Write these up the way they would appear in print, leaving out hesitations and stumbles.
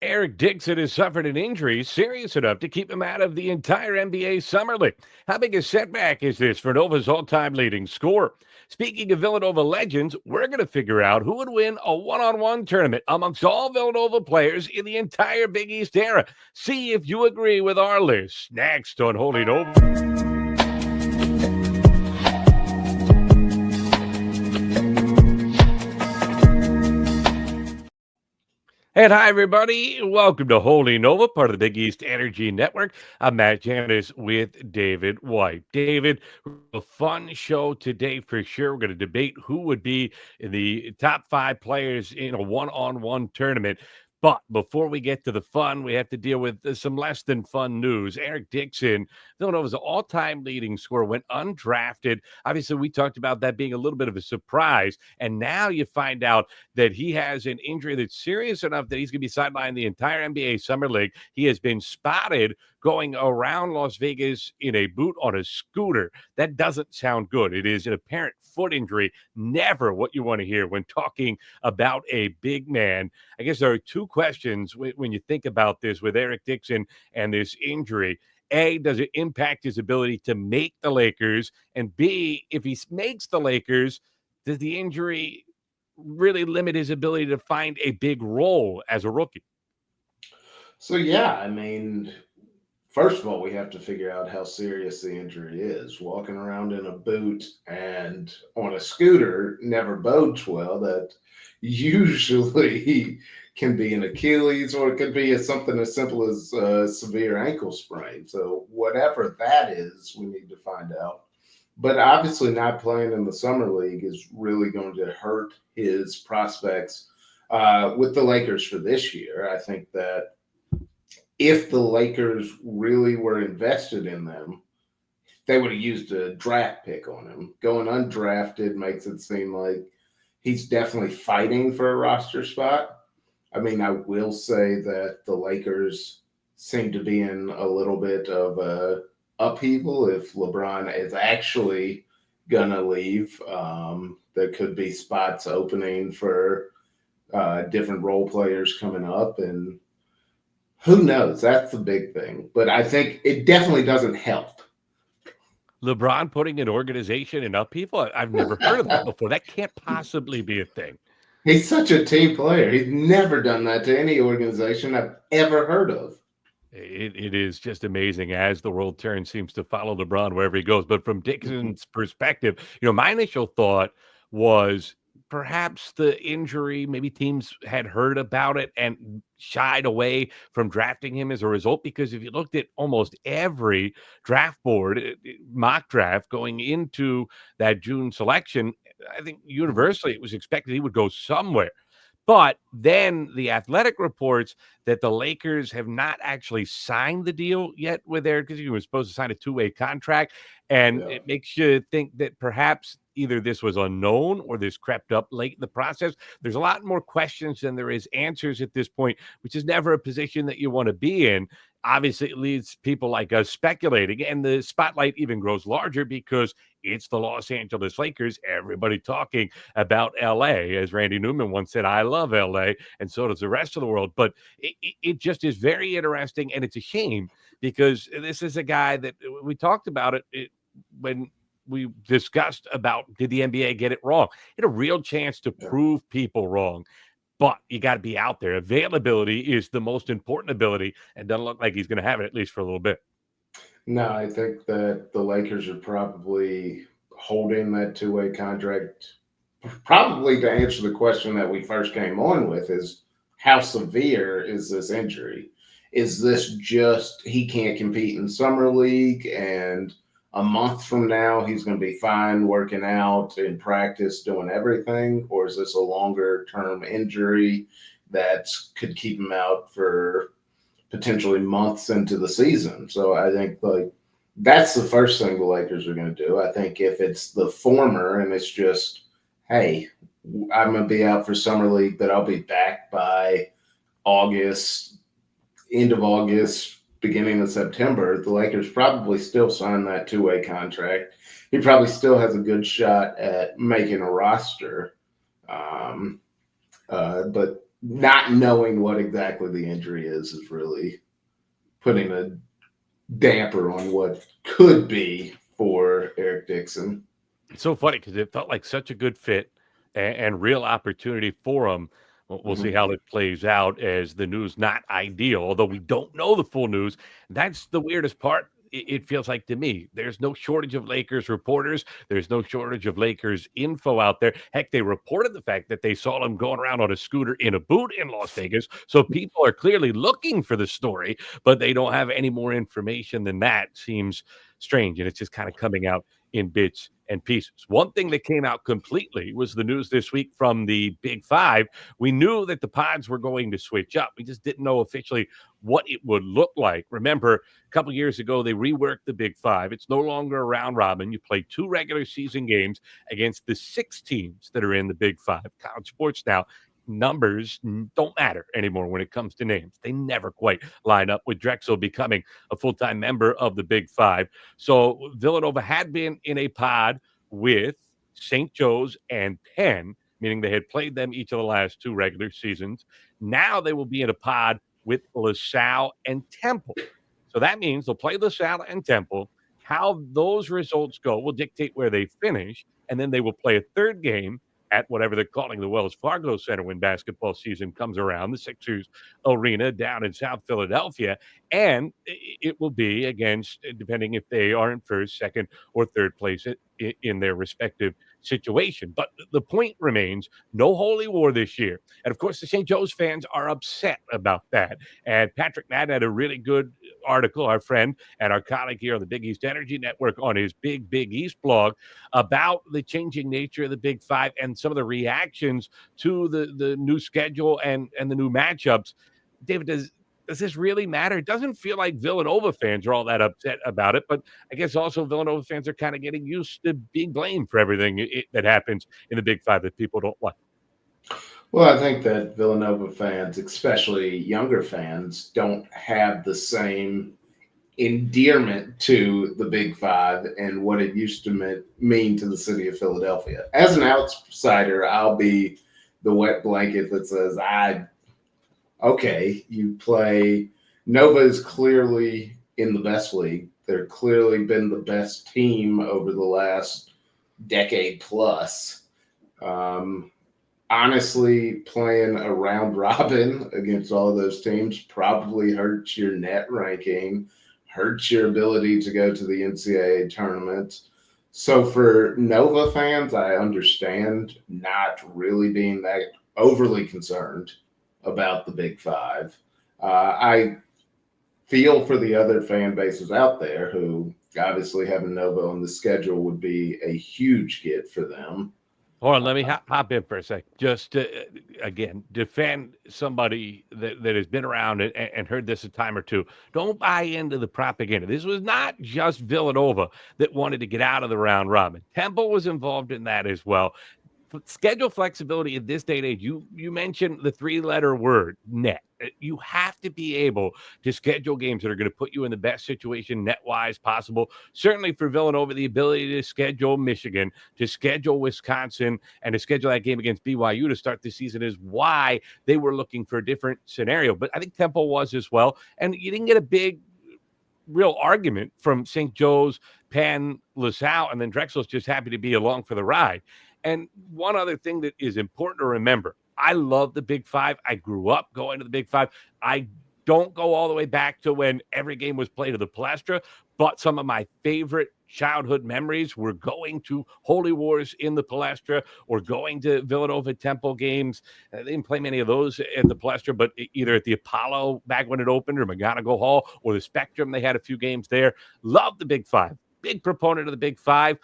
Eric Dixon has suffered an injury serious enough to keep him out of the entire NBA Summer League. How big a setback is this for Nova's all-time leading scorer? Speaking of Villanova legends, we're going to figure out who would win a one-on-one tournament amongst all Villanova players in the entire Big East era. See if you agree with our list next on Holy Nova. And hi, everybody. Welcome to Holy Nova, part of the Big East Energy Network. I'm Matt Janis with David White. David, a fun show today for sure. We're going to debate who would be in the top 5 players in a one-on-one tournament. But before we get to the fun, we have to deal with some less than fun news. Eric Dixon, Villanova's all-time leading scorer, went undrafted. Obviously, we talked about that being a little bit of a surprise. And now you find out that he has an injury that's serious enough that he's going to be sidelined the entire NBA Summer League. He has been spotted going around Las Vegas in a boot on a scooter. That doesn't sound good. It is an apparent foot injury. Never what you want to hear when talking about a big man. I guess there are two questions when you think about this with Eric Dixon and this injury. A, does it impact his ability to make the Lakers? And B, if he makes the Lakers, does the injury really limit his ability to find a big role as a rookie? So yeah, I mean, first of all, we have to figure out how serious the injury is. Walking around in a boot and on a scooter never bodes well. That usually can be an Achilles, or it could be something as simple as a severe ankle sprain. So whatever that is, we need to find out. But obviously, not playing in the summer league is really going to hurt his prospects with the Lakers for this year. I think that if the Lakers really were invested in them, they would have used a draft pick on him. Going undrafted makes it seem like he's definitely fighting for a roster spot. I mean, I will say that the Lakers seem to be in a little bit of a upheaval if LeBron is actually gonna leave. There could be spots opening for different role players coming up, and who knows? That's the big thing. But I think it definitely doesn't help. LeBron putting an organization in upheaval? I've never heard of that before. That can't possibly be a thing. He's such a team player. He's never done that to any organization I've ever heard of. It is just amazing as the world turns, seems to follow LeBron wherever he goes. But from Dixon's perspective, my initial thought was perhaps the injury, maybe teams had heard about it and shied away from drafting him as a result. Because if you looked at almost every draft board, mock draft going into that June selection, I think universally it was expected he would go somewhere. But then the Athletic reports that the Lakers have not actually signed the deal yet with Eric, because he was supposed to sign a two-way contract. And Yeah. it makes you think that perhaps either this was unknown or this crept up late in the process. There's a lot more questions than there is answers at this point, which is never a position that you want to be in. Obviously, it leaves people like us speculating, and the spotlight even grows larger because it's the Los Angeles Lakers. Everybody talking about LA. As Randy Newman once said, I love LA, and so does the rest of the world. But it just is very interesting, and it's a shame because this is a guy that we talked about when we discussed about did the NBA get it wrong. It had a real chance to Yeah. prove people wrong. But you got to be out there. Availability is the most important ability, and doesn't look like he's going to have it at least for a little bit. No, I think that the Lakers are probably holding that two-way contract. Probably to answer the question that we first came on with is how severe is this injury? Is this just he can't compete in summer league and a month from now he's going to be fine working out in practice doing everything, or is this a longer term injury that could keep him out for potentially months into the season? So I think like that's the first thing the Lakers are going to do. I think if it's the former and it's just, hey, I'm going to be out for summer league, but I'll be back by August, end of August, beginning of September, the Lakers probably still sign that two-way contract. He probably still has a good shot at making a roster. But not knowing what exactly the injury is really putting a damper on what could be for Eric Dixon. It's so funny because it felt like such a good fit and real opportunity for him. We'll see Mhm. how it plays out as the news not ideal, although we don't know the full news. That's the weirdest part. It feels like to me, there's no shortage of Lakers reporters. There's no shortage of Lakers info out there. Heck, they reported the fact that they saw him going around on a scooter in a boot in Las Vegas. So people are clearly looking for the story, but they don't have any more information than that. Seems strange. And it's just kind of coming out in bits and pieces. One thing that came out completely was the news this week from the Big Five. We knew that the pods were going to switch up. We just didn't know officially what it would look like. Remember, a couple years ago, they reworked the Big Five. It's no longer a round robin. You play 2 regular season games against the 6 teams that are in the Big Five. College sports now, numbers don't matter anymore when it comes to names. They never quite line up with Drexel becoming a full-time member of the Big Five. So Villanova had been in a pod with St. Joe's and Penn, meaning they had played them each of the last 2 regular seasons. Now they will be in a pod with LaSalle and Temple. So that means they'll play LaSalle and Temple. How those results go will dictate where they finish, and then they will play a third game at whatever they're calling the Wells Fargo Center when basketball season comes around, the Sixers Arena down in South Philadelphia. And it will be against, depending if they are in first, second, or third place in their respective situation. But the point remains no holy war this year. And of course, the St. Joe's fans are upset about that. And Patrick Madden had a really good article, our friend and our colleague here on the Big East Energy Network, on his Big East blog about the changing nature of the Big Five and some of the reactions to the new schedule and the new matchups. David, does this really matter? It doesn't feel like Villanova fans are all that upset about it, but I guess also Villanova fans are kind of getting used to being blamed for everything that happens in the Big Five that people don't like. Well, I think that Villanova fans, especially younger fans, don't have the same endearment to the Big Five and what it used to mean to the city of Philadelphia. As an outsider, I'll be the wet blanket that says, okay, you play. Nova is clearly in the best league. They're clearly been the best team over the last decade plus. Um, Honestly, playing a round robin against all of those teams probably hurts your net ranking, hurts your ability to go to the NCAA tournament. So for Nova fans, I understand not really being that overly concerned about the Big Five. I feel for the other fan bases out there who obviously having Nova on the schedule would be a huge get for them. Hold on, let me hop in for a sec. Just to, again, defend somebody that has been around and heard this a time or two. Don't buy into the propaganda. This was not just Villanova that wanted to get out of the round robin. Temple was involved in that as well. Schedule flexibility in this day and age. You mentioned the 3-letter word net. You have to be able to schedule games that are going to put you in the best situation net wise possible. Certainly for Villanova, the ability to schedule Michigan, to schedule Wisconsin, and to schedule that game against BYU to start the season is why they were looking for a different scenario. But I think Temple was as well. And you didn't get a big real argument from St. Joe's, Penn, LaSalle, and then Drexel's just happy to be along for the ride. And one other thing that is important to remember, I love the Big Five. I grew up going to the Big Five. I don't go all the way back to when every game was played at the Palestra, but some of my favorite childhood memories were going to Holy Wars in the Palestra or going to Villanova Temple games. They didn't play many of those at the Palestra, but either at the Apollo back when it opened or McGonigal Hall or the Spectrum. They had a few games there. Love the Big Five. Big proponent of the Big Five.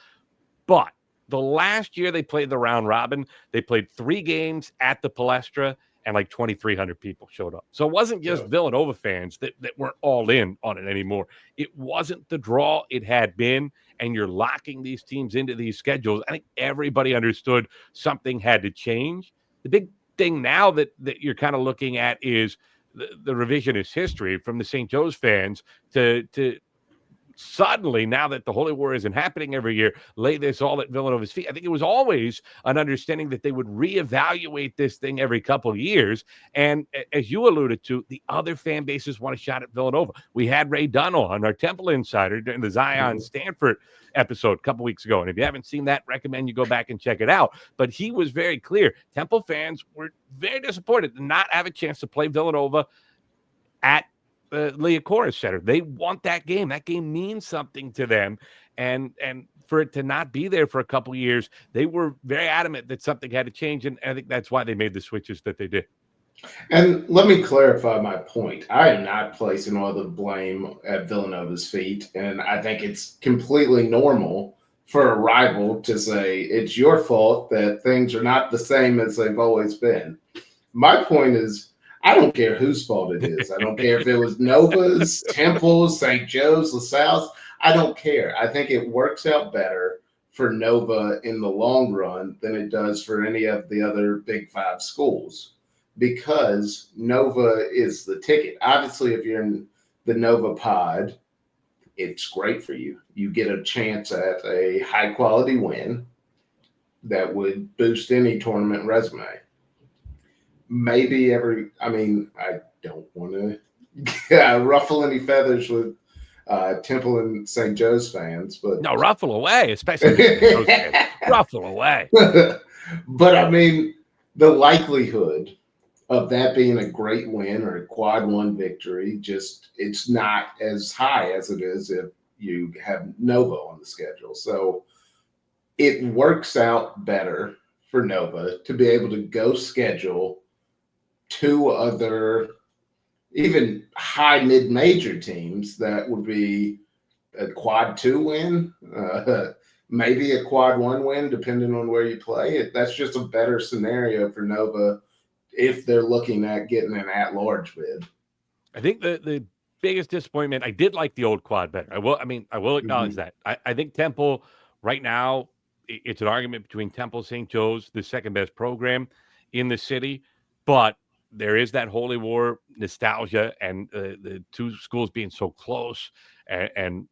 But the last year they played the round robin, they played 3 games at the Palestra and like 2,300 people showed up. So it wasn't just Villanova fans that weren't all in on it anymore. It wasn't the draw it had been, and you're locking these teams into these schedules. I think everybody understood something had to change. The big thing now that you're kind of looking at is the revisionist history from the St. Joe's fans to suddenly, now that the Holy War isn't happening every year, lay this all at Villanova's feet. I think it was always an understanding that they would reevaluate this thing every couple of years. And as you alluded to, the other fan bases want a shot at Villanova. We had Ray Dunn on, our Temple insider, during the Zion Stanford episode a couple weeks ago. And if you haven't seen that, recommend you go back and check it out. But he was very clear. Temple fans were very disappointed to not have a chance to play Villanova at Liacouras Center. They want that game. That game means something to them. And for it to not be there for a couple of years, they were very adamant that something had to change. And I think that's why they made the switches that they did. And let me clarify my point. I am not placing all the blame at Villanova's feet. And I think it's completely normal for a rival to say it's your fault that things are not the same as they've always been. My point is, I don't care whose fault it is. I don't care if it was Nova's, Temple's, St. Joe's, LaSalle's. I don't care. I think it works out better for Nova in the long run than it does for any of the other Big Five schools, because Nova is the ticket. Obviously, if you're in the Nova pod, it's great for you. You get a chance at a high quality win that would boost any tournament resume. Maybe I don't want to ruffle any feathers with Temple and St. Joe's fans, but no, ruffle away, especially those fans. Ruffle away. But I mean, the likelihood of that being a great win or a quad one victory, it's not as high as it is if you have Nova on the schedule. So it works out better for Nova to be able to go schedule two other even high mid-major teams that would be a quad 2 win, maybe a quad 1 win, depending on where you play. That's just a better scenario for Nova if they're looking at getting an at-large bid. I think the biggest disappointment, I did like the old quad better. I will acknowledge that. I think Temple right now, it's an argument between Temple, St. Joe's, the second best program in the city, but there is that Holy War nostalgia, and the two schools being so close, and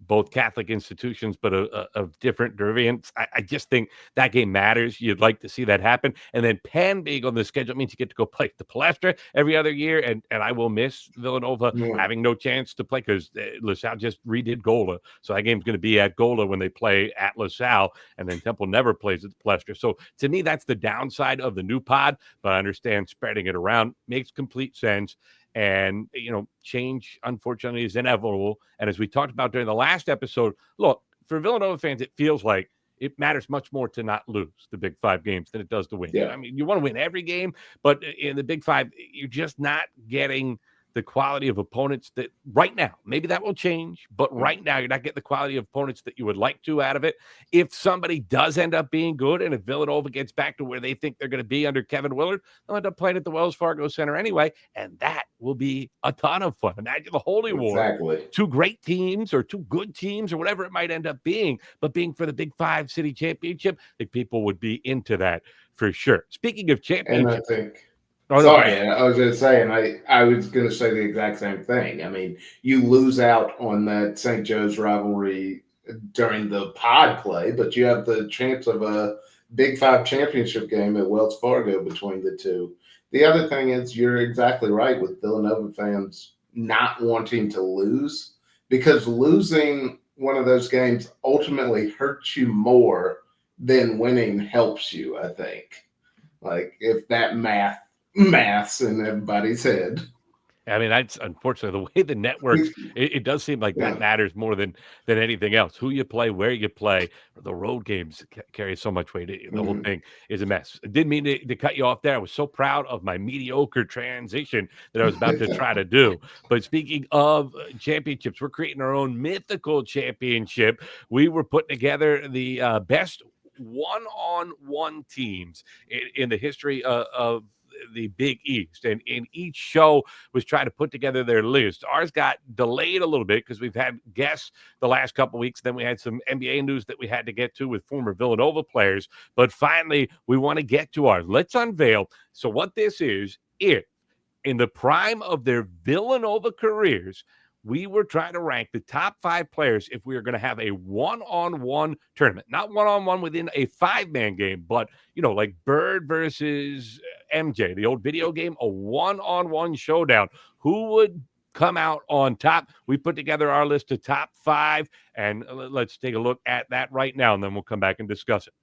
both Catholic institutions, but of different derivatives. I just think that game matters. You'd like to see that happen. And then Penn being on the schedule means you get to go play the Palestra every other year, and I will miss Villanova having no chance to play because LaSalle just redid Gola. So that game's going to be at Gola when they play at LaSalle, and then Temple never plays at the Palestra. So to me, that's the downside of the new pod, but I understand spreading it around makes complete sense. And, change, unfortunately, is inevitable. And as we talked about during the last episode, look, for Villanova fans, it feels like it matters much more to not lose the Big Five games than it does to win. Yeah. I mean, you want to win every game, but in the Big Five, you're just not getting the quality of opponents that right now, maybe that will change, but right now you're not getting the quality of opponents that you would like to out of it. If somebody does end up being good, and if Villanova gets back to where they think they're going to be under Kevin Willard, they'll end up playing at the Wells Fargo Center anyway, and that will be a ton of fun. Imagine the Holy War, two great teams or two good teams or whatever it might end up being, but being for the Big Five City Championship, I think people would be into that for sure. Speaking of championships, and I think I was going to say, and I was going to say the exact same thing. I mean, you lose out on that St. Joe's rivalry during the pod play, but you have the chance of a Big Five championship game at Wells Fargo between the two. The other thing is, you're exactly right with Villanova fans not wanting to lose, because losing one of those games ultimately hurts you more than winning helps you, I think. Like, if that maths in everybody's head. I mean, that's unfortunately the way the networks. It does seem like that matters more than anything else. Who you play, where you play, the road games carry so much weight. The whole thing is a mess. I didn't mean to cut you off there. I was so proud of my mediocre transition that I was about to try to do. But speaking of championships, we're creating our own mythical championship. We were putting together the best one-on-one teams in the history of the Big East, and in each show was trying to put together their list. Ours got delayed a little bit because we've had guests the last couple of weeks. Then we had some NBA news that we had to get to with former Villanova players, but finally we want to get to ours. Let's unveil. So what this is, if in the prime of their Villanova careers, we were trying to rank the top 5 players if we were going to have a one-on-one tournament, not one-on-one within a 5-man game, but like Bird versus MJ, the old video game, a one-on-one showdown. Who would come out on top? We put together our list of top 5, and let's take a look at that right now, and then we'll come back and discuss it.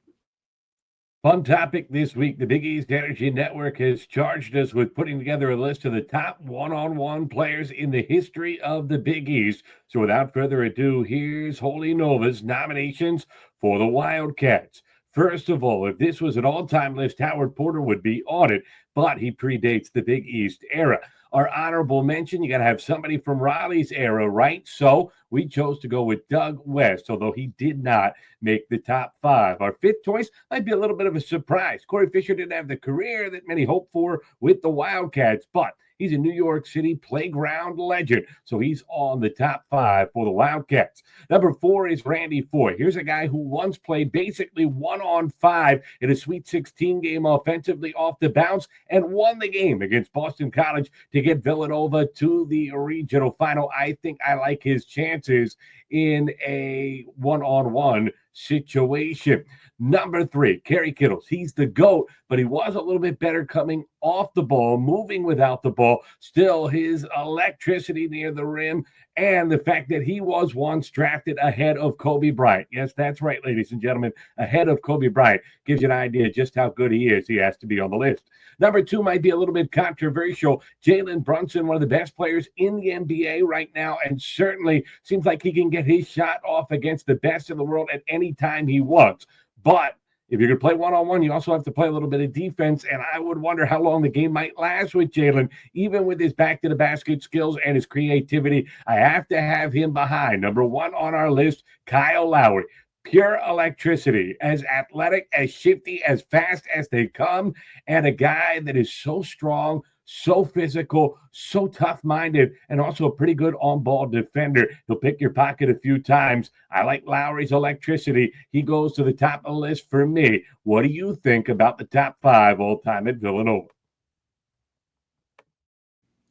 Fun topic this week. The Big East Energy Network has charged us with putting together a list of the top one-on-one players in the history of the Big East. So without further ado, here's Holy Nova's nominations for the Wildcats. First of all, if this was an all-time list, Howard Porter would be on it, but he predates the Big East era. Our honorable mention, you got to have somebody from Raleigh's era, right? So we chose to go with Doug West, although he did not make the top 5. Our 5th choice might be a little bit of a surprise. Corey Fisher didn't have the career that many hoped for with the Wildcats, but he's a New York City playground legend, so he's on the top 5 for the Wildcats. Number 4 is Randy Foye. Here's a guy who once played basically 1-on-5 in a Sweet 16 game offensively off the bounce and won the game against Boston College to get Villanova to the regional final. I think I like his chances in a one-on-one situation. Number 3, Kerry Kittles. He's the GOAT, but he was a little bit better coming off the ball, moving without the ball. Still, his electricity near the rim and the fact that he was once drafted ahead of Kobe Bryant. Yes, that's right, ladies and gentlemen, ahead of Kobe Bryant. Gives you an idea just how good he is. He has to be on the list. Number 2 might be a little bit controversial. Jalen Brunson, one of the best players in the NBA right now, and certainly seems like he can get his shot off against the best in the world at any time he wants. But if you're going to play one-on-one, you also have to play a little bit of defense, and I would wonder how long the game might last with Jalen, even with his back-to-the-basket skills and his creativity. I have to have him behind. Number 1 on our list, Kyle Lowry. Pure electricity, as athletic, as shifty, as fast as they come, and a guy that is so strong, so physical, so tough-minded, and also a pretty good on-ball defender. He'll pick your pocket a few times. I like Lowry's electricity. He goes to the top of the list for me. What do you think about the top 5 all-time at Villanova?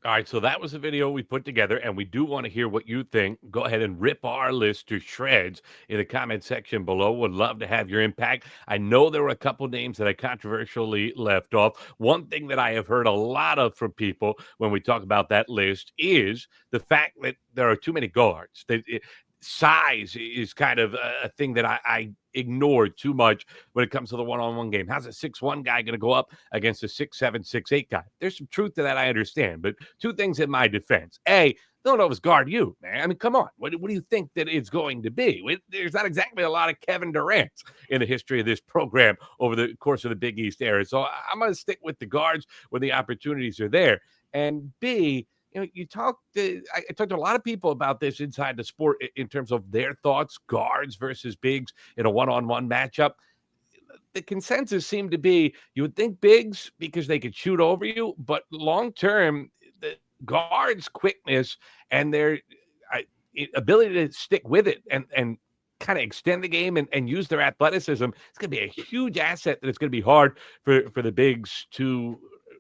All right, so that was a video we put together, and we do want to hear what you think. Go ahead and rip our list to shreds in the comment section below. Would love to have your impact. I know there were a couple names that I controversially left off. One thing that I have heard a lot of from people when we talk about that list is the fact that there are too many guards. Size is kind of a thing that I ignored too much when it comes to the one-on-one game. How's a 6'1" guy going to go up against a 6'7", 6'8" guy? There's some truth to that, I understand. But 2 things in my defense. A, Villanova's guard you, man. I mean, come on. What do you think that it's going to be? There's not exactly a lot of Kevin Durant's in the history of this program over the course of the Big East era. So I'm going to stick with the guards when the opportunities are there. And B, I talked to a lot of people about this inside the sport in terms of their thoughts, guards versus bigs in a one-on-one matchup. The consensus seemed to be you would think bigs because they could shoot over you, but long-term, the guards' quickness and their ability to stick with it and kind of extend the game and use their athleticism, it's going to be a huge asset that it's going to be hard for the bigs to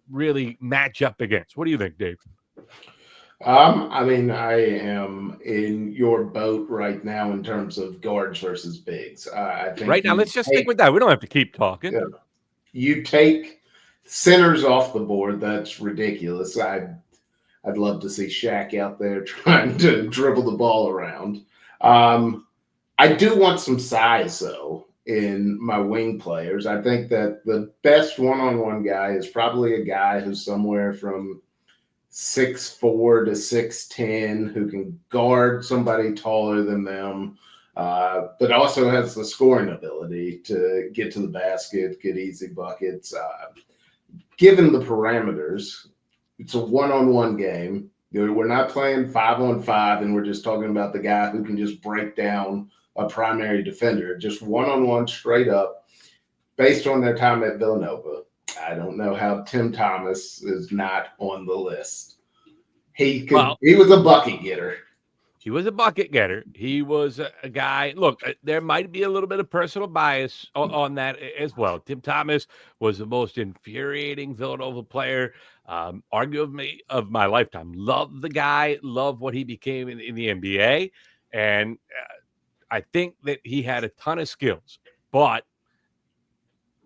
really match up against. What do you think, Dave? I mean, I am in your boat right now in terms of guards versus bigs. I think right now, let's just stick with that. We don't have to keep talking. Yeah. You take centers off the board. That's ridiculous. I'd love to see Shaq out there trying to dribble the ball around. I do want some size, though, in my wing players. I think that the best one-on-one guy is probably a guy who's somewhere from 6'4" to 6'10", who can guard somebody taller than them, but also has the scoring ability to get to the basket, get easy buckets. Given the parameters, it's a one-on-one game. We're not playing 5-on-5, and we're just talking about the guy who can just break down a primary defender. Just one-on-one, straight up, based on their time at Villanova. I don't know how Tim Thomas is not on the list. He was a bucket getter. he was a bucket getter. He was a guy. Look, there might be a little bit of personal bias on that as well. Tim Thomas was the most infuriating Villanova player, arguably of my lifetime. Love the guy. Love what he became in the NBA, and I think that he had a ton of skills, but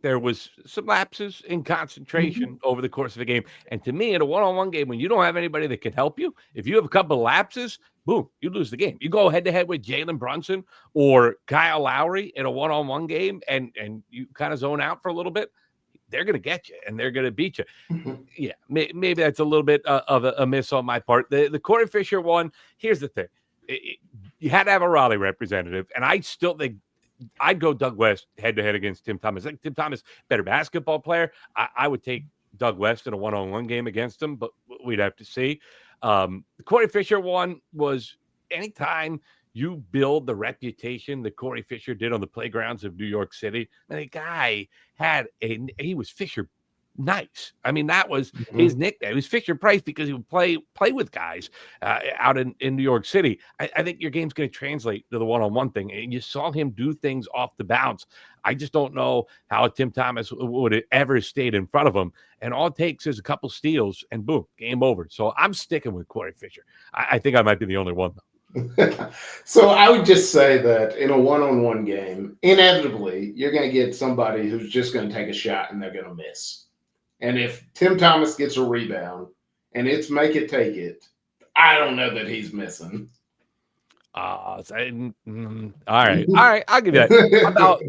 there was some lapses in concentration over the course of a game. And to me, in a one-on-one game, when you don't have anybody that can help you, if you have a couple of lapses, boom, you lose the game. You go head-to-head with Jalen Brunson or Kyle Lowry in a one-on-one game, and you kind of zone out for a little bit, they're going to get you, and they're going to beat you. Yeah, maybe that's a little bit of a miss on my part. The Corey Fisher one, here's the thing. You had to have a Raleigh representative, and I still think I'd go Doug West head-to-head against Tim Thomas. I think Tim Thomas, better basketball player. I would take Doug West in a one-on-one game against him, but we'd have to see. The Corey Fisher one was anytime you build the reputation that Corey Fisher did on the playgrounds of New York City, and the guy he was Fisher nice. I mean, that was his nickname. He was Fisher Price because he would play with guys out in New York City. I think your game's going to translate to the one-on-one thing. And you saw him do things off the bounce. I just don't know how Tim Thomas would have ever stayed in front of him. And all it takes is a couple steals and boom, game over. So I'm sticking with Corey Fisher. I think I might be the only one, though. So I would just say that in a one-on-one game, inevitably, you're going to get somebody who's just going to take a shot and they're going to miss. And if Tim Thomas gets a rebound and it's make it, take it, I don't know that he's missing. All right. I'll give you that. How about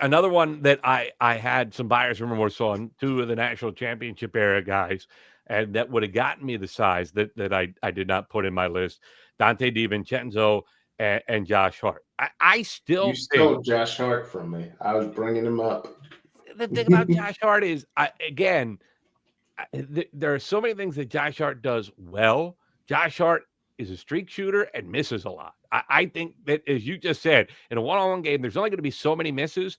another one that I had some buyer's remorse on, two of the national championship era guys, and that would have gotten me the size that I did not put in my list. Dante DiVincenzo and Josh Hart. I still You stole Josh Hart from me. I was bringing him up. The thing about Josh Hart is, there are so many things that Josh Hart does well. Josh Hart is a streak shooter and misses a lot. I think that, as you just said, in a one-on-one game, there's only going to be so many misses.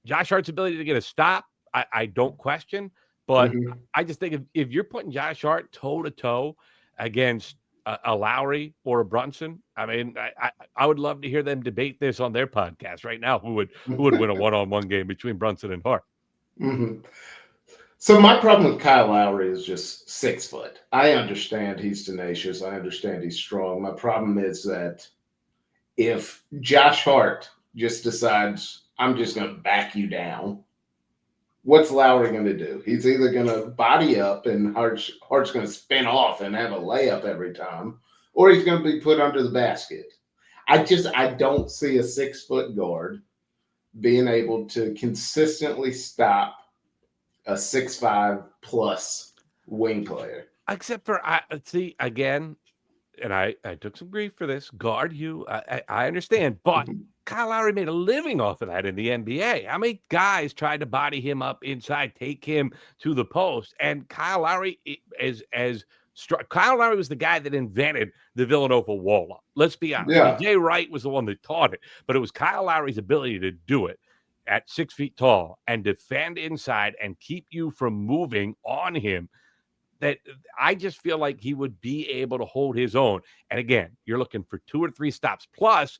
Josh Hart's ability to get a stop, I don't question. But I just think if you're putting Josh Hart toe-to-toe against a Lowry or a Brunson, I mean, I would love to hear them debate this on their podcast right now. Who would win a one-on-one game between Brunson and Hart? So my problem with Kyle Lowry is just 6 foot. I understand he's tenacious. I understand he's strong. My problem is that if Josh Hart just decides, I'm just going to back you down, what's Lowry going to do? He's either going to body up and Hart's going to spin off and have a layup every time, or he's going to be put under the basket. I don't see a 6 foot guard being able to consistently stop a 6'5" plus wing player. Except for, see, again, and I took some grief for this. Guard you, I understand, but Kyle Lowry made a living off of that in the NBA. How many guys tried to body him up inside, take him to the post? And Kyle Lowry Kyle Lowry was the guy that invented the Villanova wall up. Let's be honest. Yeah. Jay Wright was the one that taught it, but it was Kyle Lowry's ability to do it at 6 feet tall and defend inside and keep you from moving on him, that I just feel like he would be able to hold his own. And again, you're looking for 2 or 3 stops. Plus,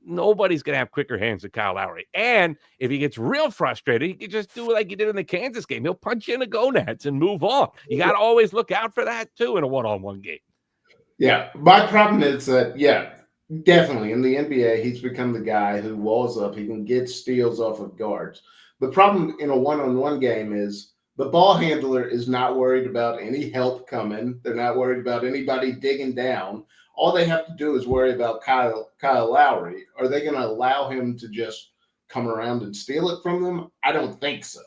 nobody's going to have quicker hands than Kyle Lowry. And if he gets real frustrated, he can just do like he did in the Kansas game. He'll punch you in the gonads and move on. You got to always look out for that, too, in a one-on-one game. Yeah. My problem is that, definitely in the NBA, he's become the guy who walls up. He can get steals off of guards. The problem in a one-on-one game is the ball handler is not worried about any help coming. They're not worried about anybody digging down. All they have to do is worry about Kyle Lowry. Are they going to allow him to just come around and steal it from them? I don't think so.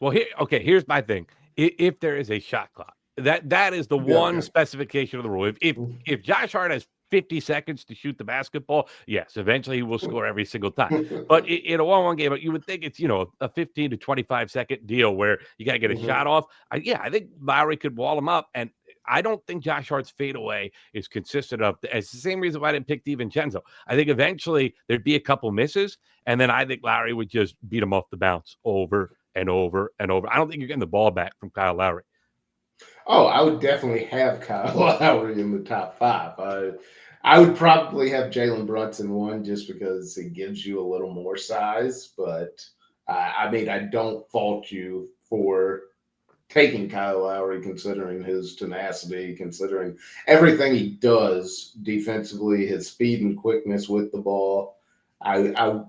Well, here's my thing. If there is a shot clock, that is the one specification of the rule. If Josh Hart has 50 seconds to shoot the basketball, yes, eventually he will score every single time. But in a one-on-one game, you would think it's, a 15 to 25 second deal where you got to get a shot off. I think Lowry could wall him up. And I don't think Josh Hart's fadeaway is consistent enough. It's the same reason why I didn't pick DiVincenzo. I think eventually there'd be a couple misses, and then I think Lowry would just beat him off the bounce over and over and over. I don't think you're getting the ball back from Kyle Lowry. Oh, I would definitely have Kyle Lowry in the top 5. I would probably have Jalen Brunson one just because it gives you a little more size. But I mean, I don't fault you for taking Kyle Lowry, considering his tenacity, considering everything he does defensively, his speed and quickness with the ball. I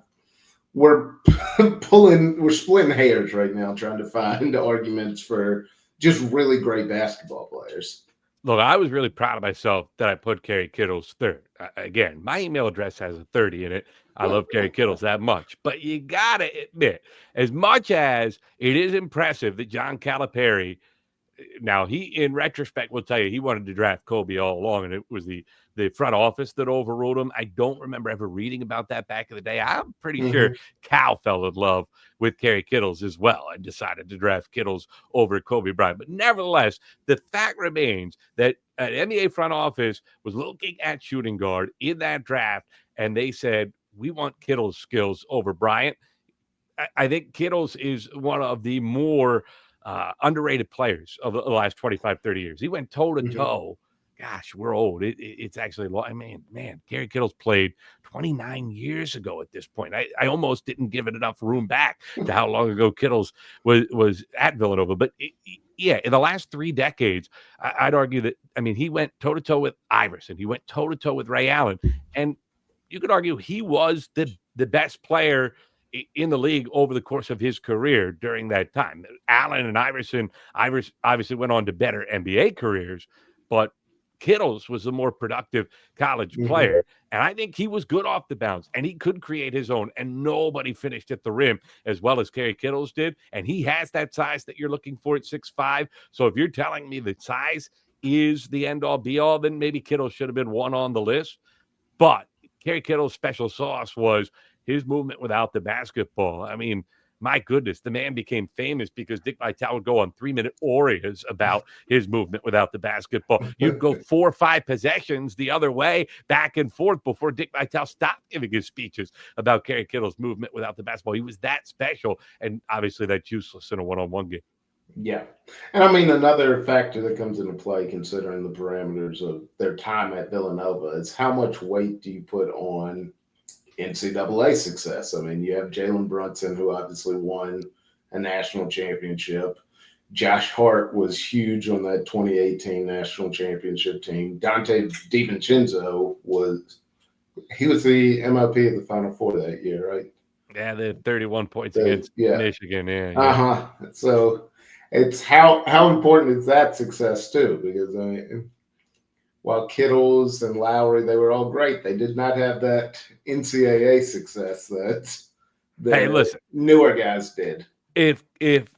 we're we're splitting hairs right now, trying to find arguments for just really great basketball players. Look, I was really proud of myself that I put Kerry Kittles third. Again, my email address has a 30 in it. I love Kerry Kittles that much. But you got to admit, as much as it is impressive that John Calipari, now he in retrospect will tell you he wanted to draft Kobe all along, and it was the front office that overruled him. I don't remember ever reading about that back in the day. I'm pretty sure Mm-hmm. Cal fell in love with Kerry Kittles as well and decided to draft Kittles over Kobe Bryant. But nevertheless, the fact remains that an NBA front office was looking at shooting guard in that draft, and they said, we want Kittles' skills over Bryant. I think Kittles is one of the more underrated players of the last 25, 30 years. He went toe to Mm-hmm. toe. Gosh, we're old. It's actually, I mean, man, Gary Kittles played 29 years ago at this point. I almost didn't give it enough room back to how long ago Kittles was at Villanova. But yeah, in the last 3 decades, I'd argue that, I mean, he went toe to toe with Iverson. He went toe to toe with Ray Allen. And you could argue he was the best player in the league over the course of his career during that time. Allen and Iverson obviously went on to better NBA careers, but Kittles was the more productive college Mm-hmm. player. And I think he was good off the bounce and he could create his own. And nobody finished at the rim as well as Kerry Kittles did. And he has that size that you're looking for at 6'5". So if you're telling me that size is the end all be all, then maybe Kittles should have been one on the list. But Kerry Kittle's special sauce was his movement without the basketball. I mean, my goodness, the man became famous because Dick Vitale would go on 3-minute auras about his movement without the basketball. You'd go 4 or 5 possessions the other way, back and forth, before Dick Vitale stopped giving his speeches about Kerry Kittle's movement without the basketball. He was that special, and obviously that's useless in a one-on-one game. Yeah. And I mean, another factor that comes into play, considering the parameters of their time at Villanova, is how much weight do you put on NCAA success? I mean, you have Jalen Brunson, who obviously won a national championship. Josh Hart was huge on that 2018 national championship team. Dante DiVincenzo he was the MIP of the Final Four that year, right? Yeah, the 31 points against Yeah. Michigan. Yeah, Uh yeah. huh. So it's how important is that success too? Because I mean, while Kittles and Lowry, they were all great, they did not have that NCAA success that Hey, the listen, newer guys did. if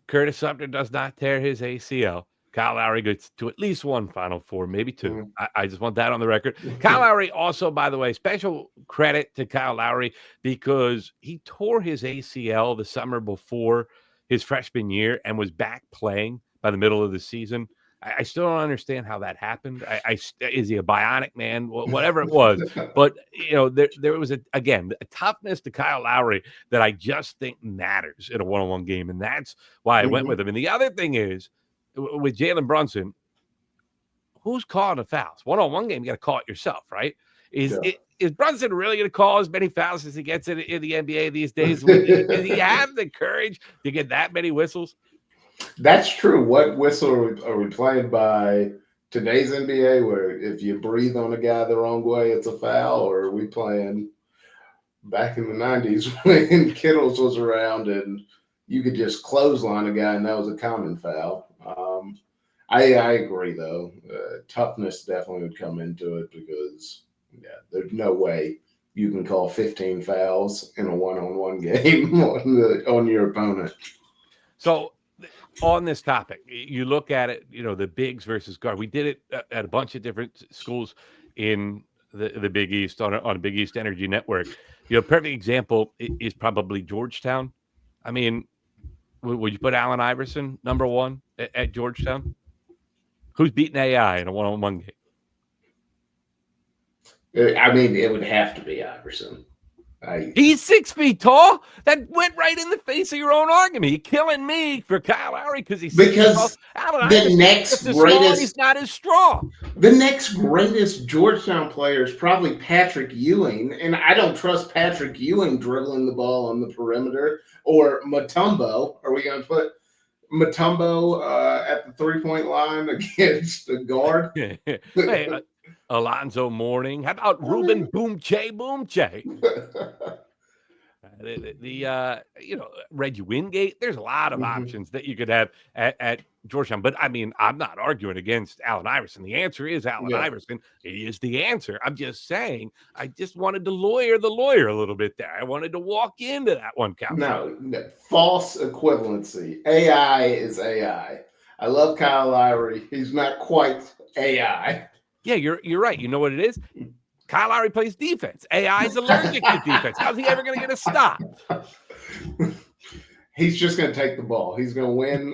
Curtis Sumter does not tear his ACL, Kyle Lowry gets to at least one Final Four, maybe 2. Mhm. I just want that on the record. Kyle Lowry also, by the way, special credit to Kyle Lowry because he tore his ACL the summer before his freshman year and was back playing by the middle of the season. I still don't understand how that happened. Is he a bionic man? Whatever it was, but there was again a toughness to Kyle Lowry that I just think matters in a one-on-one game, and that's why I went Mhm. with him. And the other thing is, with Jalen Brunson, who's calling the fouls? One-on-one game, you got to call it yourself, right? Is Yeah. it is Brunson really going to call as many fouls as he gets in the NBA these days? Does he have the courage to get that many whistles? That's true. What whistle are we playing by today's NBA, where if you breathe on a guy the wrong way, it's a foul? Or are we playing back in the 90s when Kittles was around and you could just clothesline a guy and that was a common foul? I agree, though. Toughness definitely would come into it because, yeah, there's no way you can call 15 fouls in a one-on-one game on your opponent. So on this topic, you look at it, the bigs versus guard. We did it at a bunch of different schools in the Big East on a Big East Energy Network. Perfect example is probably Georgetown. I mean, would you put Allen Iverson number one at Georgetown? Who's beating AI in a one-on-one game? I mean, it would have to be Iverson. He's 6 feet tall. That went right in the face of your own argument. You're killing me for Kyle Lowry because he's 6 feet tall. because Allen the Iverson's next just as small and he's greatest not as strong. the next greatest Georgetown player is probably Patrick Ewing, and I don't trust Patrick Ewing dribbling the ball on the perimeter, or Mutombo. Are we going to put Mutombo at the 3-point line against the guard? Hey, Alonzo Mourning. How about Ruben Boomche? Reggie Wingate. There's a lot of options that you could have at Georgetown. But I mean, I'm not arguing against Allen Iverson. The answer is Allen Iverson. He is the answer. I'm just saying, I just wanted to lawyer the lawyer a little bit there. I wanted to walk into that one couch. No, false equivalency. AI is AI. I love Kyle Lowry. He's not quite AI. Yeah, you're right. You know what it is? Kyle Lowry plays defense. AI is allergic to defense. How's he ever going to get a stop? He's just going to take the ball. He's going to win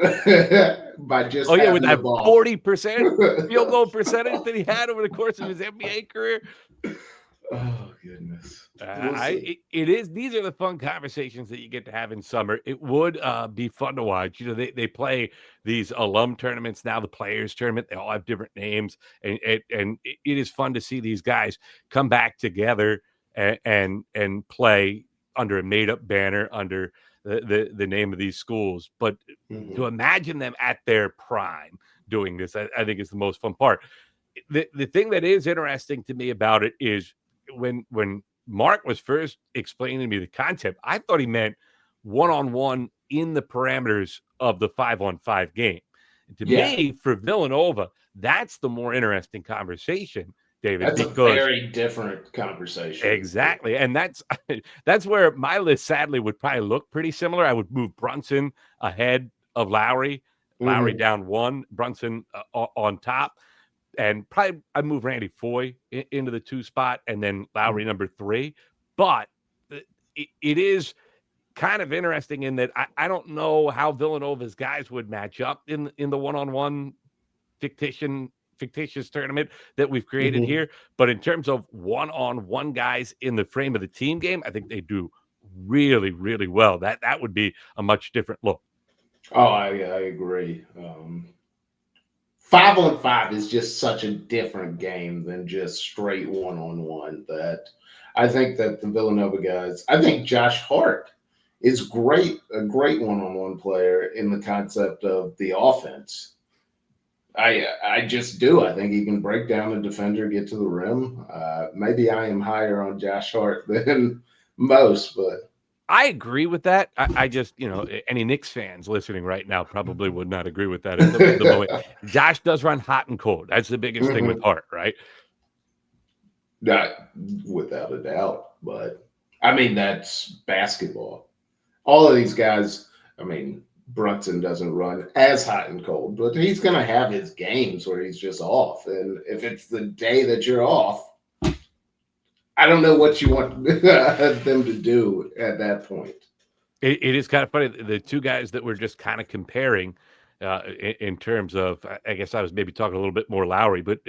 by just with that ball. 40% field goal percentage that he had over the course of his NBA career. Oh, goodness. These are the fun conversations that you get to have in summer. It would be fun to watch. They play these alum tournaments now, the players tournament. They all have different names, and it is fun to see these guys come back together and play under a made up banner under the name of these schools. But to imagine them at their prime doing this, I think is the most fun part. The thing that is interesting to me about it is when Mark was first explaining to me the concept, I thought he meant one-on-one in the parameters of the 5-on-5 game. To me, for Villanova, that's the more interesting conversation, David. That's a very different conversation. Exactly. And that's where my list, sadly, would probably look pretty similar. I would move Brunson ahead of Lowry, Lowry down 1, Brunson on top. And probably I'd move Randy Foye into the 2 spot and then Lowry number 3. But it is kind of interesting in that I don't know how Villanova's guys would match up in the one-on-one fictitious tournament that we've created here. But in terms of one-on-one guys in the frame of the team game, I think they do really, really well. That would be a much different look. Oh, I agree. 5-on-5 is just such a different game than just straight one-on-one. That I think that the Villanova guys, I think Josh Hart is a great one-on-one player in the concept of the offense. I just do. I think he can break down a defender, get to the rim. Maybe I am higher on Josh Hart than most, but I agree with that. I just, any Knicks fans listening right now probably would not agree with that at the moment. Josh does run hot and cold. That's the biggest thing with Hart, right? Not without a doubt. But, I mean, that's basketball. All of these guys, I mean, Brunson doesn't run as hot and cold, but he's going to have his games where he's just off. And if it's the day that you're off, I don't know what you want them to do at that point. It is kind of funny. The two guys that we're just kind of comparing in terms of, I guess I was maybe talking a little bit more Lowry, but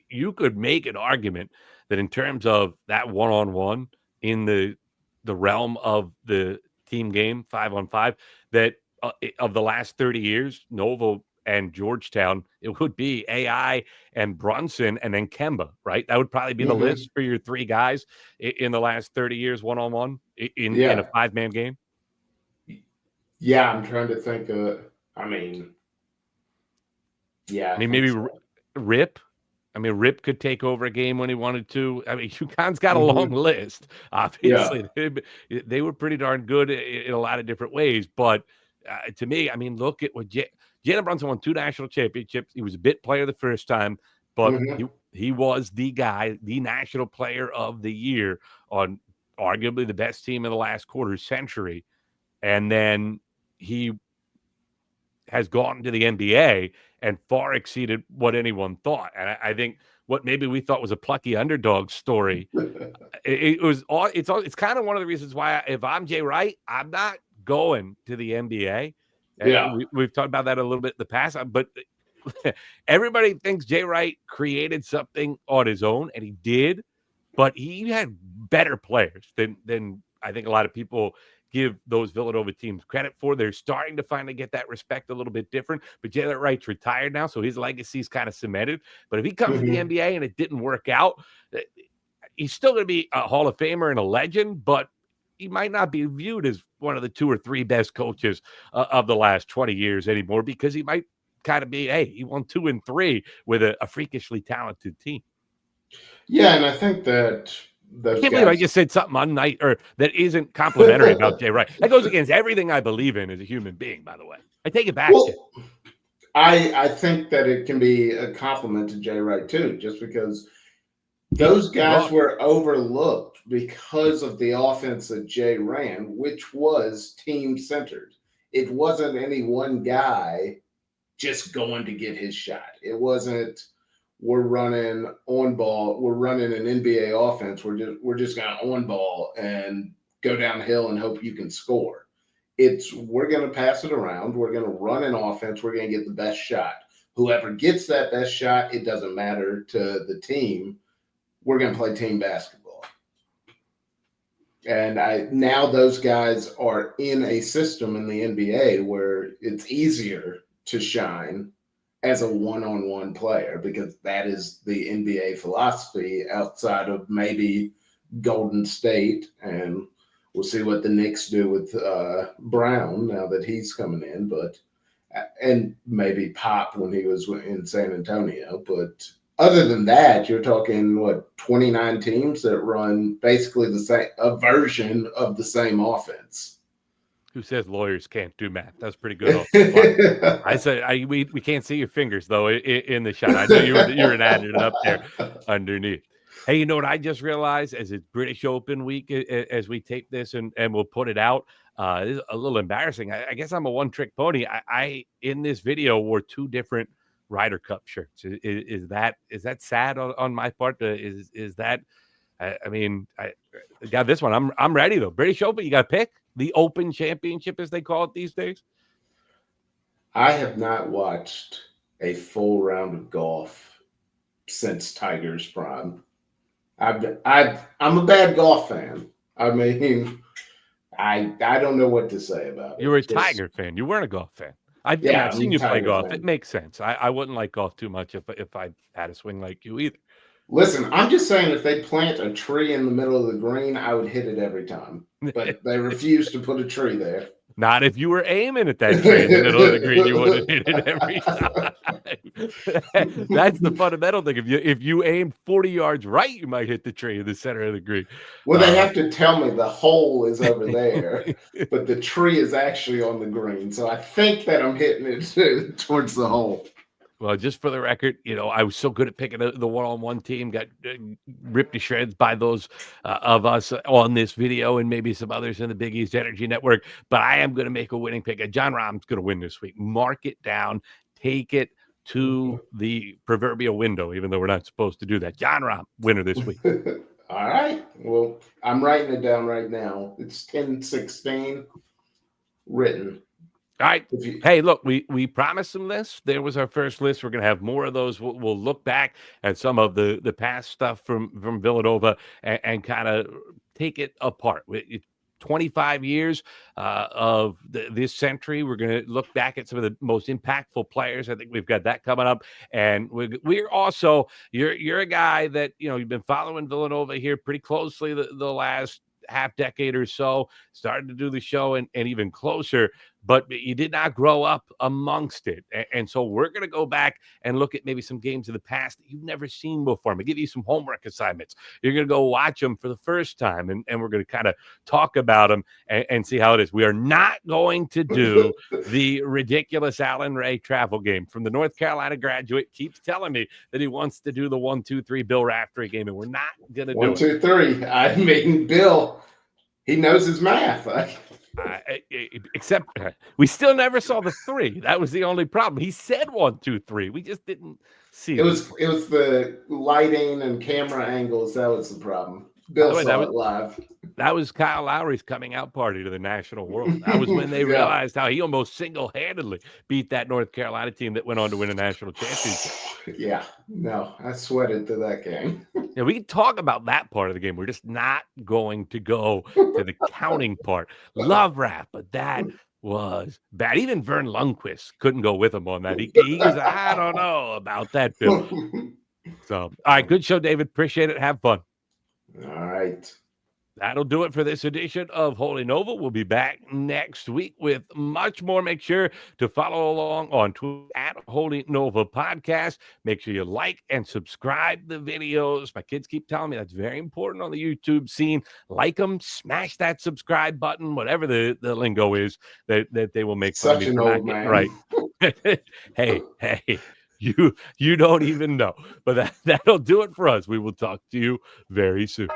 you could make an argument that in terms of that one-on-one in the realm of the team game, 5-on-5, that of the last 30 years, Nova and Georgetown, it would be AI and Brunson and then Kemba, right? That would probably be the list for your 3 guys in the last 30 years, one-on-one in a 5-man game. Yeah, I'm trying to think I mean, maybe so. Rip. I mean, Rip could take over a game when he wanted to. I mean, UConn's got a long list. Obviously, they were pretty darn good in a lot of different ways. But to me, I mean, look at what Jalen Brunson won 2 national championships. He was a bit player the first time, but he was the guy, the national player of the year on arguably the best team in the last quarter century. And then he has gone to the NBA and far exceeded what anyone thought. And I think what maybe we thought was a plucky underdog story, it's kind of one of the reasons why if I'm Jay Wright, I'm not going to the NBA. Yeah. We've talked about that a little bit in the past, but everybody thinks Jay Wright created something on his own, and he did, but he had better players than I think a lot of people give those Villanova teams credit for. They're starting to finally get that respect a little bit different. But Jalen Wright's retired now, so his legacy's kind of cemented. But if he comes to the Mhm. NBA and it didn't work out, he's still going to be a Hall of Famer and a legend, but he might not be viewed as one of the 2 or 3 best coaches of the last 20 years anymore, because he might kind of be, hey, he won 2 and 3 with a freakishly talented team. Yeah, and I think that I those can't believe I guys. just said something or that isn't complimentary about Jay Wright. That goes against everything I believe in as a human being, by the way. I take it back, Jay. Well, I think that it can be a compliment to Jay Wright too, just because People those guys look. were overlooked because of the offense that Jay ran, which was team centered. It wasn't any one guy just going to get his shot. It wasn't we're running on ball, we're running an NBA offense. We're just going to on ball and go downhill and hope you can score. It's we're going to pass it around. We're going to run an offense. We're going to get the best shot. Whoever gets that best shot, it doesn't matter to the team. We're going to play team basketball. And now those guys are in a system in the NBA where it's easier to shine as a one-on-one player, because that is the NBA philosophy outside of maybe Golden State. And we'll see what the Knicks do with Brown now that he's coming in, and maybe Pop when he was in San Antonio. But other than that, you're talking 29 teams that run basically a version of the same offense. Who says lawyers can't do math? That's pretty good. Also, I said we can't see your fingers though in the shot. I know you were adding it up there underneath. Hey, you know what I just realized as it's British Open week as we tape this and we'll put it out. This is a little embarrassing. I guess I'm a one-trick pony. I in this video wore 2 different Ryder Cup shirts. Is that sad on my part? Is that I mean, I got this one. I'm ready though. British Open, you got to pick the Open Championship as they call it these days. I have not watched a full round of golf since Tiger's prime. I'm a bad golf fan. I mean, I don't know what to say about You were a it. Tiger fan. You weren't a golf fan. I've Yeah, seen I'm a you play Tiger golf. It fan. makes sense. I wouldn't like golf too much if I had a swing like you either. Listen, I'm just saying if they plant a tree in the middle of the green, I would hit it every time. But they refuse to put a tree there. Not if you were aiming at that tree in the middle of the green, you wouldn't hit it every time. That's the fundamental thing. If you aim 40 yards right, you might hit the tree in the center of the green. Well, they have to tell me the hole is over there, but the tree is actually on the green. So I think that I'm hitting it towards the hole. Well, just for the record, I was so good at picking the one-on-one team, got ripped to shreds by those of us on this video and maybe some others in the Big East Energy Network. But I am going to make a winning pick. John Rahm's going to win this week. Mark it down. Take it to the proverbial window, even though we're not supposed to do that. John Rahm, winner this week. All right. Well, I'm writing it down right now. It's 10-16 written. All right. Hey, look, we promised them this. There was our first list. We're going to have more of those. We'll look back at some of the past stuff from Villanova and kind of take it apart. 25 years of this century. We're going to look back at some of the most impactful players. I think we've got that coming up. And we're also, you're a guy that, you've been following Villanova here pretty closely the last half decade or so, started to do the show and even closer, but you did not grow up amongst it. And so we're going to go back and look at maybe some games of the past that you've never seen before. I'm going to give you some homework assignments. You're going to go watch them for the first time, and we're going to kind of talk about them and see how it is. We are not going to do the ridiculous Allen Ray travel game. From the North Carolina graduate keeps telling me that he wants to do the 1-2-3 Bill Raftery game, and we're not going to do it. 1, 2, 3. I mean, Bill, he knows his math. Except we still never saw the 3. That was the only problem. He said 1, 2, 3. We just didn't see it. Was the lighting and camera angles that was the problem. By Bill the way, saw it live. that was Kyle Lowry's coming out party to the national world. That was when they Yeah. realized how he almost single-handedly beat that North Carolina team that went on to win a national championship. Yeah. No, I sweated to that game. Yeah, we can talk about that part of the game. We're just not going to go to the counting part. Love rap, but that was bad. Even Vern Lundquist couldn't go with him on that. He's I don't know about that, Bill. So, all right, good show, David. Appreciate it. Have fun. All right. That'll do it for this edition of Holy Nova. We'll be back next week with much more. Make sure to follow along on Twitter at Holy Nova Podcast. Make sure you like and subscribe the videos. My kids keep telling me that's very important on the YouTube scene. Like them, smash that subscribe button, whatever the lingo is that they will make fun of Such me an for not old getting man. right. hey. You don't even know. But that'll do it for us. We will talk to you very soon.